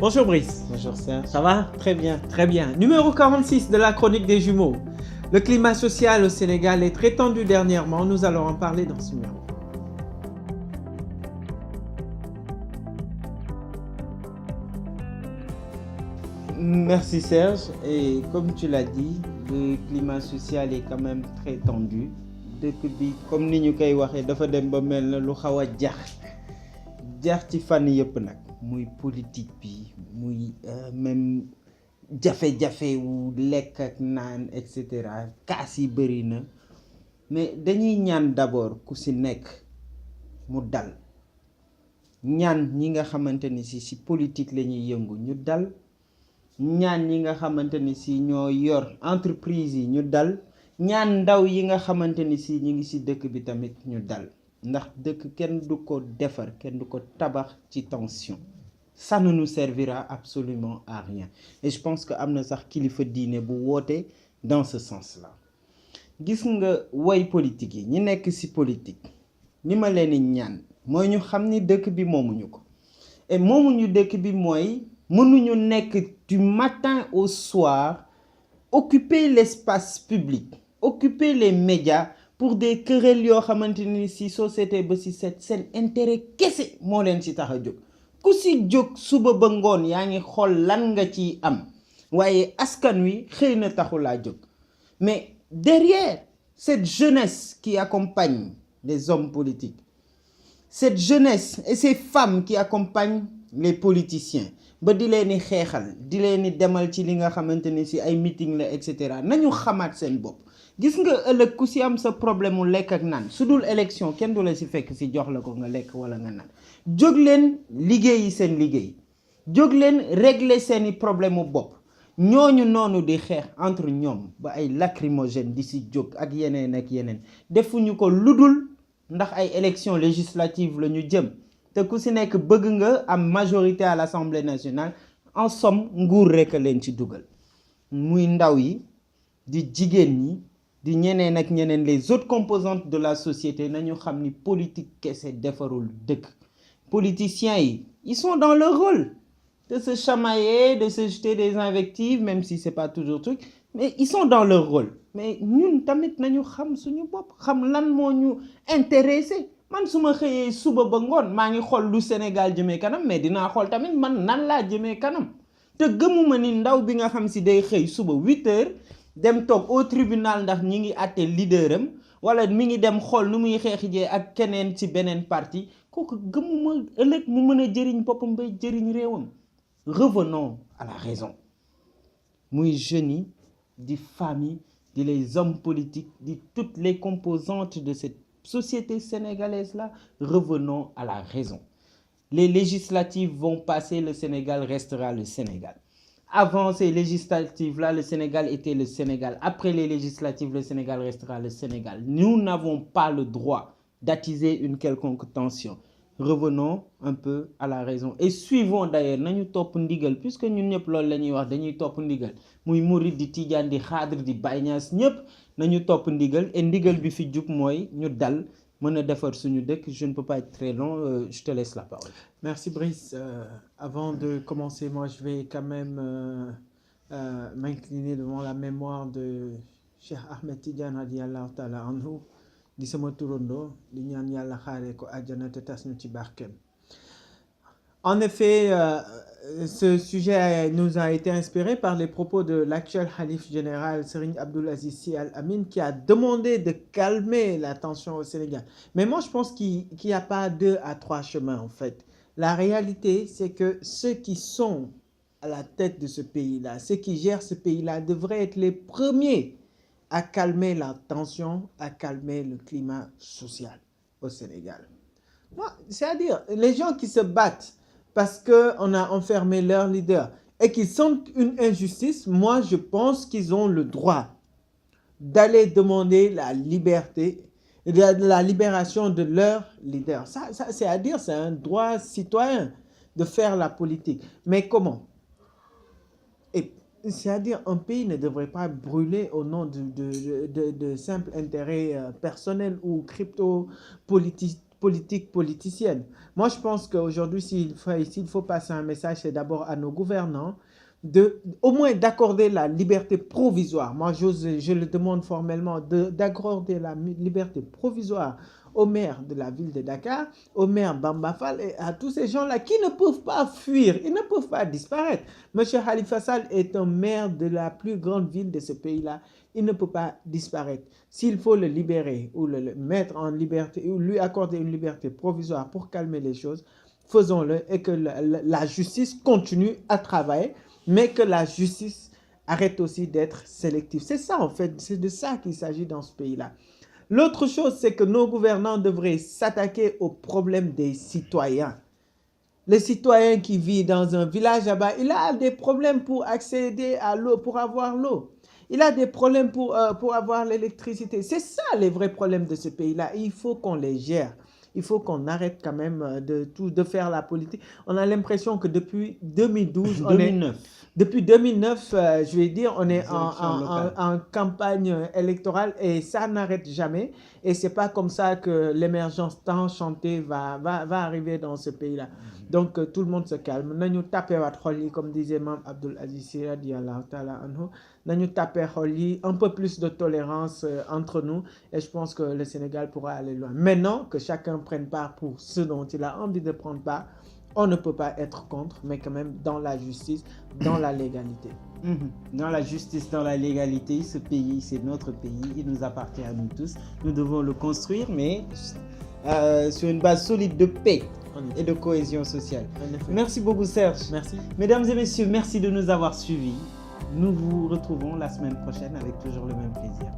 Bonjour Brice. Bonjour Serge. Ça va? Très bien. Très bien. Numéro 46 de la chronique des jumeaux. Le climat social au Sénégal est très tendu dernièrement. Nous allons en parler dans ce numéro. Merci Serge. Et comme tu l'as dit, le climat social est quand même très tendu. dëkk bi comme ni ñu koy waxee dafa dem ba mel na lu xaw a jax ci fànn yëpp nag muy politique bi muy même jafe-jafe wu lekk ak naan et cetera kaas yi bëri na mais dañuy ñaan d'abord ku si nekk mu dal ñaan ñi nga xamante ni si politique la ñuy yëngu ñu dal ñaan ñi nga xamante ni si ñoo yor entreprise yi ñu dal ñaan ndaw yi nga xamante ni si ñu ngi si dëkk bi tamit ñu dal ndax dëkk kenn du ko defar kenn du ko tabax ci tension ça ne nous servira absolument à rien et je pense que am na sax kilifa diine bu woote dans ce sens-là gis nga woy politique yi ñi nekk si politique ni ma leen di ñaan mooy ñu xam ni dëkk bi moomuñu ko et moomuñu dëkk bi mooy mënuñu nekk du matin au soir occuper l'espace public occuper les médias pour des querelles yoo xamante ni si société ba si seen intérêt kese moo leen si tax a jóg ku si jóg suba ba ngoon yaa ngi xool lan nga ci am waaye askan wi xëy na taxulaa jóg mais derrière cette jeunesse qui accompagne les hommes politiques cette jeunesse et ces femmes qui accompagnent les politiciens ba di leen di xeexal di leen di demal ci li nga xamante ni si ay meeting la et cetera nañu xamaat seen bopp gis nga ëllëg ku si am sa problème mu lekk ak naan su dul élection kenn du la si fekk si jox la ko nga lekk wala nga naan jóg leen liggéeyi seen liggéey jóg leen régler seeni problème mu bopp ñooñu noonu di xeex entre ñoom ba ay lacrymogène di si jóg ak yeneen defuñu ko ludul ndax ay élection législative la ñu jëm te ku si nekk bëgg nga am majorité à l'Assemblée nationale en somme nguur rekk leen ci dugal muy ndaw yi di jigéen ñi di ñeneen ak ñeneen les autres composantes de la société nañu xam ni politique kese defarul dëkk politiciens yi ils sont dans leur rôle de se chamailler de se jeter des invectives même si c'est pas toujours truc mais ils sont dans leur rôle mais ñun tamit nañu xam suñu bopp xam lan moo ñu intéressé man su ma xëyee suba ba ngoon maa ngi xool lu Sénégal jëmee kanam mais dinaa xool tamit man nan laa jëmee kanam te gëmuma ni ndaw bi nga xam si day xëy suba 8h dem toog au tribunal ndax ñi ngi àtte leader am wala mi ngi dem xool nu muy xeexijee ak keneen ci beneen parti kooku gëmuma ëllëg mu mën a jëriñ boppam bay jëriñ réewam revenons à la raison muy jeunes yi di famille di les hommes politiques di toutes les composantes de cette société sénégalaise là revenons à la raison les législatives vont passer le Sénégal restera le Sénégal avant ces législatives là le Sénégal était le Sénégal après les législatives le Sénégal restera le Sénégal nous n'avons pas le droit d'attiser une quelconque tension revenons un peu à la raison et suivons d'ailleurs nañu topp ndigal puisque ñun ñëpp loolu la ñuy wax dañuy topp ndigal muy murid di tijaan di xaadir di Baay Ñas ñëpp nañu topp ndigal et ndigal bi fi jub mooy ñu dal mën a defar suñu dëkk. Je ne peux pas être très long, je te laisse la parole. Merci Brice. Avant de commencer, moi je vais quand même m'incliner devant la mémoire de Cheikh Ahmed Tidiane radiyallahu ta'ala anhu di sama turando di ñaan yàlla xaare ko àjjana te tas ñu ci barkeem. En effet, ce sujet nous a été inspiré par les propos de l'actuel Khalife général Serigne Abdoul Aziz Sy Al Amine qui a demandé de calmer la tension au Sénégal. Mais moi, je pense qu'il n'y a pas 2 à 3 chemins en fait. La réalité, c'est que ceux qui sont à la tête de ce pays-là, ceux qui gèrent ce pays-là, devraient être les premiers à calmer la tension, à calmer le climat social au Sénégal. C'est-à-dire, les gens qui se battent parce qu'on a enfermé leurs leaders et qu'ils sentent une injustice, moi je pense qu'ils ont le droit d'aller demander la liberté, la libération de leurs leaders. Ça c'est-à-dire, c'est un droit citoyen de faire la politique. Mais comment? Et c'est-à-dire, un pays ne devrait pas brûler au nom de simples intérêts personnels ou crypto-politiques politique politicienne. Moi, je pense qu'aujourd'hui, s'il faut passer un message, c'est d'abord à nos gouvernants, au moins d'accorder la liberté provisoire. Moi, je le demande formellement, d'accorder la liberté provisoire au maire de la ville de Dakar, au maire Bamba Fall et à tous ces gens-là qui ne peuvent pas fuir, ils ne peuvent pas disparaître. Monsieur Khalifa Sall est un maire de la plus grande ville de ce pays-là. Il ne peut pas disparaître. S'il faut le libérer ou le mettre en liberté ou lui accorder une liberté provisoire pour calmer les choses, faisons-le et que la justice continue à travailler, mais que la justice arrête aussi d'être sélective. C'est ça en fait, c'est de ça qu'il s'agit dans ce pays-là. L'autre chose, c'est que nos gouvernants devraient s'attaquer aux problèmes des citoyens. Le citoyen qui vit dans un village là-bas, il a des problèmes pour accéder à l'eau, pour avoir l'eau. Il a des problèmes pour avoir l'électricité. C'est ça les vrais problèmes de ce pays-là. Il faut qu'on les gère. Il faut qu'on arrête quand même de faire la politique. On a l'impression que depuis 2012, depuis 2009, je vais dire, on est en campagne électorale et ça n'arrête jamais. Et ce n'est pas comme ça que l'émergence tant chantée va arriver dans ce pays-là. Donc, tout le monde se calme. Nous tapons à Kholi, comme disait Mme Abdul Aziz Sy radiyallahu ta'ala anhu. Nous tapons à Kholi, un peu plus de tolérance entre nous. Et je pense que le Sénégal pourra aller loin. Maintenant, que chacun prenne part pour ce dont il a envie de prendre part, on ne peut pas être contre, mais quand même dans la justice, dans la légalité. Dans la justice, dans la légalité, ce pays, c'est notre pays, il nous appartient à nous tous. Nous devons le construire, mais sur une base solide de paix et de cohésion sociale. Merci beaucoup Serge. Merci. Mesdames et messieurs, merci de nous avoir suivis. Nous vous retrouvons la semaine prochaine avec toujours le même plaisir.